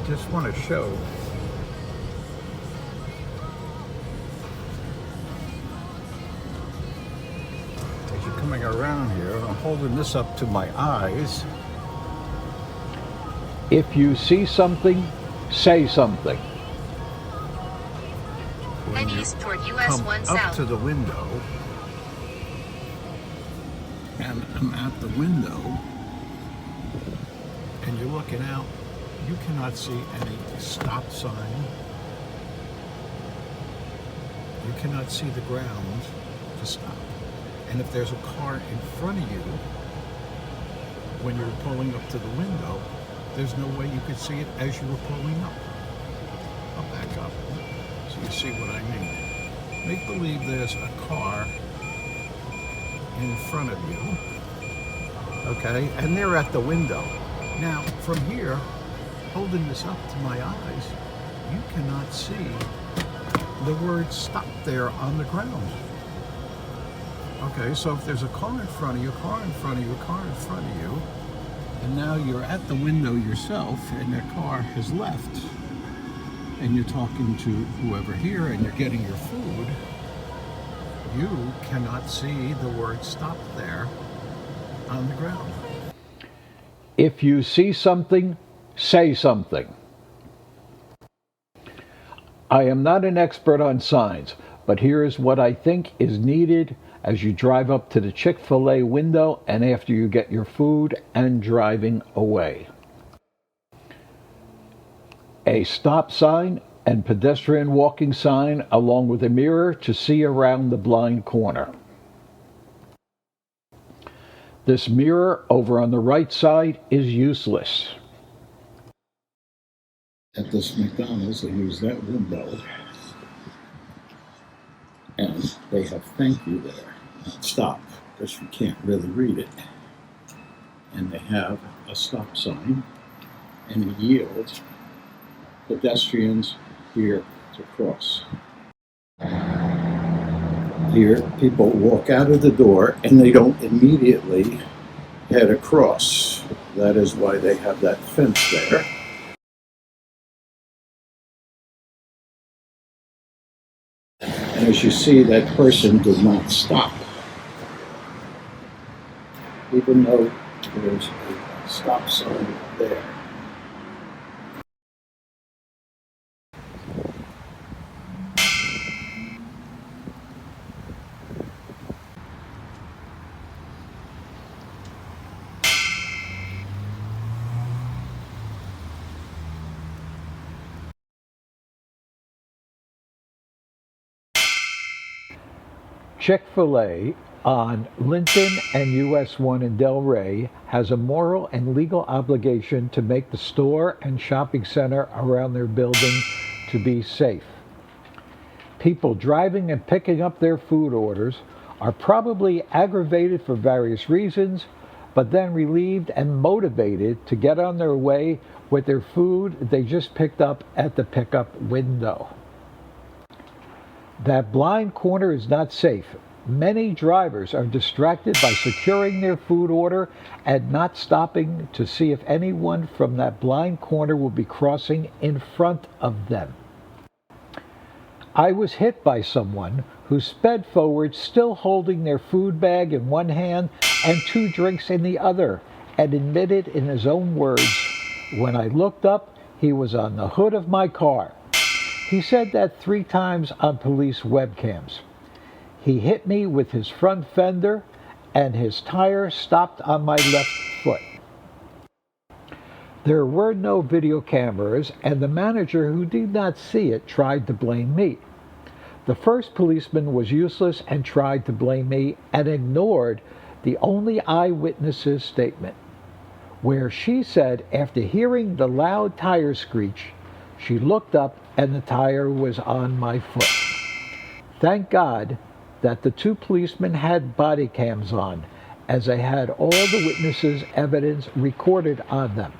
just want to show as you're coming around here, I'm holding this up to my eyes. If you see something, say something. Head east toward US1 Come up south. to the window, and I'm at the window, and you're looking out, you cannot see any stop sign. You cannot see the ground to stop. And if there's a car in front of you, when you're pulling up to the window, there's no way you could see it as you were pulling up. I'll back up so you see what I mean. Make believe there's a car in front of you, okay, and they're at the window. Now, from here, holding this up to my eyes, you cannot see the word stop there on the ground. Okay, so if there's a car in front of you, car in front of you, car in front of you, and now you're at the window yourself and their car has left, and you're talking to whoever here and you're getting your food, you cannot see the word stop there on the ground. If you see something, say something. I am not an expert on signs, but here is what I think is needed as you drive up to the Chick-fil-A window and after you get your food and driving away. A stop sign and pedestrian walking sign along with a mirror to see around the blind corner. This mirror over on the right side is useless. At this McDonald's, they use that window, and they have thank you there. Stop, because you can't really read it. And they have a stop sign and a yield. Pedestrians here to cross. Here, people walk out of the door and they don't immediately head across. That is why they have that fence there. And as you see, that person did not stop, even though there's a stop sign there. Chick-fil-A on Linton and US1 in Delray has a moral and legal obligation to make the store and shopping center around their building to be safe. People driving and picking up their food orders are probably aggravated for various reasons, but then relieved and motivated to get on their way with their food they just picked up at the pickup window. That blind corner is not safe. Many drivers are distracted by securing their food order and not stopping to see if anyone from that blind corner will be crossing in front of them. I was hit by someone who sped forward still holding their food bag in one hand and 2 drinks in the other, and admitted in his own words, "When I looked up, he was on the hood of my car." He said that 3 times on police webcams. He hit me with his front fender and his tire stopped on my left foot. There were no video cameras, and the manager, who did not see it, tried to blame me. The first policeman was useless and tried to blame me and ignored the only eyewitness's statement, where she said after hearing the loud tire screech, she looked up and the tire was on my foot. Thank God that the 2 policemen had body cams on, as they had all the witnesses' evidence recorded on them.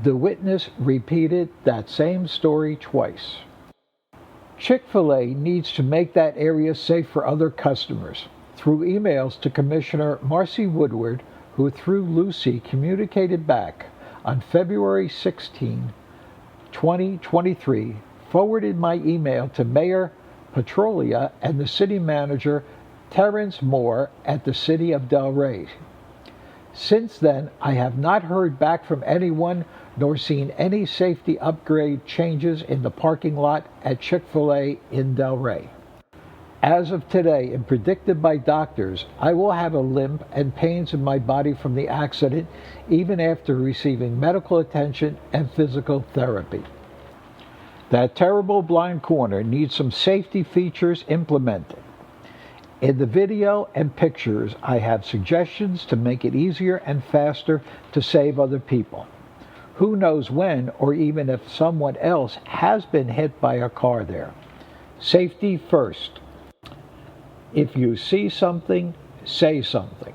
The witness repeated that same story twice. Chick-fil-A needs to make that area safe for other customers. Through emails to Commissioner Marcy Woodward, who through Lucy communicated back on February 16, 2023, forwarded my email to Mayor Petrolia and the city manager Terrence Moore at the city of Delray. Since then, I have not heard back from anyone nor seen any safety upgrade changes in the parking lot at Chick-fil-A in Delray. As of today, and predicted by doctors, I will have a limp and pains in my body from the accident even after receiving medical attention and physical therapy. That terrible blind corner needs some safety features implemented. In the video and pictures, I have suggestions to make it easier and faster to save other people. Who knows when or even if someone else has been hit by a car there. Safety first. If you see something, say something.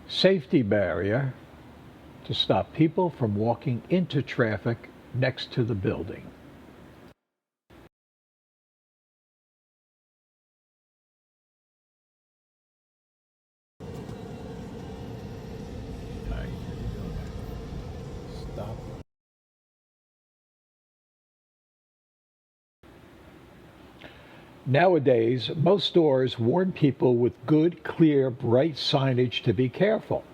Safety barrier to stop people from walking into traffic next to the building. Okay. Stop. Nowadays, most stores warn people with good, clear, bright signage to be careful.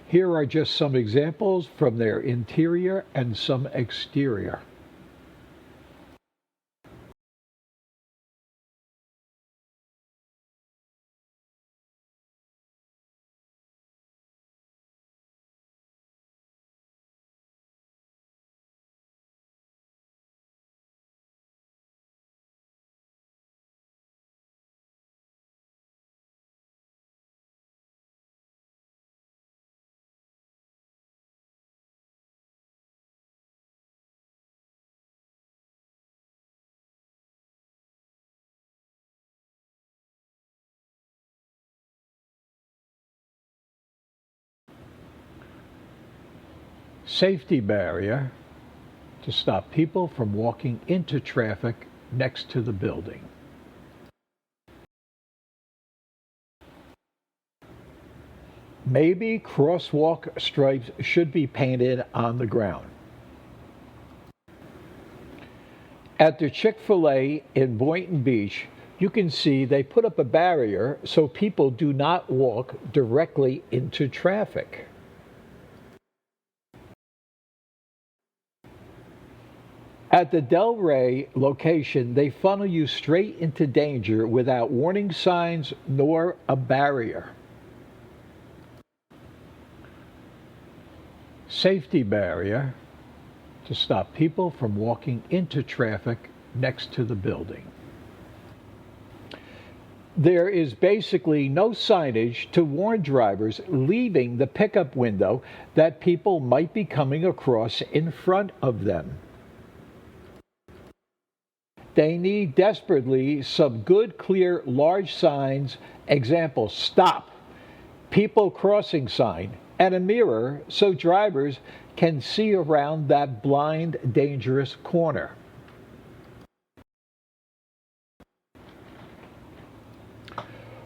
Here are just some examples from their interior and some exterior. Safety barrier to stop people from walking into traffic next to the building. Maybe crosswalk stripes should be painted on the ground. At the Chick-fil-A in Boynton Beach, you can see they put up a barrier so people do not walk directly into traffic. At the Delray location, they funnel you straight into danger without warning signs nor a barrier. Safety barrier to stop people from walking into traffic next to the building. There is basically no signage to warn drivers leaving the pickup window that people might be coming across in front of them. They need desperately some good, clear, large signs. Example, stop, people crossing sign, and a mirror so drivers can see around that blind, dangerous corner.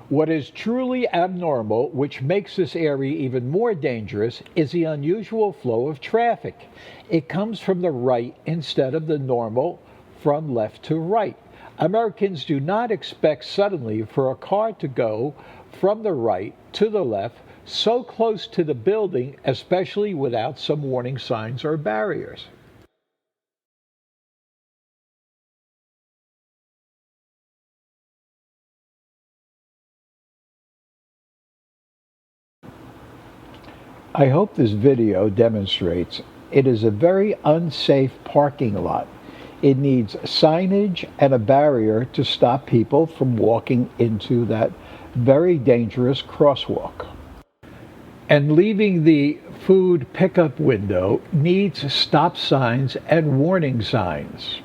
What is truly abnormal, which makes this area even more dangerous, is the unusual flow of traffic. It comes from the right instead of the normal from left to right. Americans do not expect suddenly for a car to go from the right to the left so close to the building, especially without some warning signs or barriers. I hope this video demonstrates it is a very unsafe parking lot. It needs signage and a barrier to stop people from walking into that very dangerous crosswalk. And leaving the food pickup window needs stop signs and warning signs.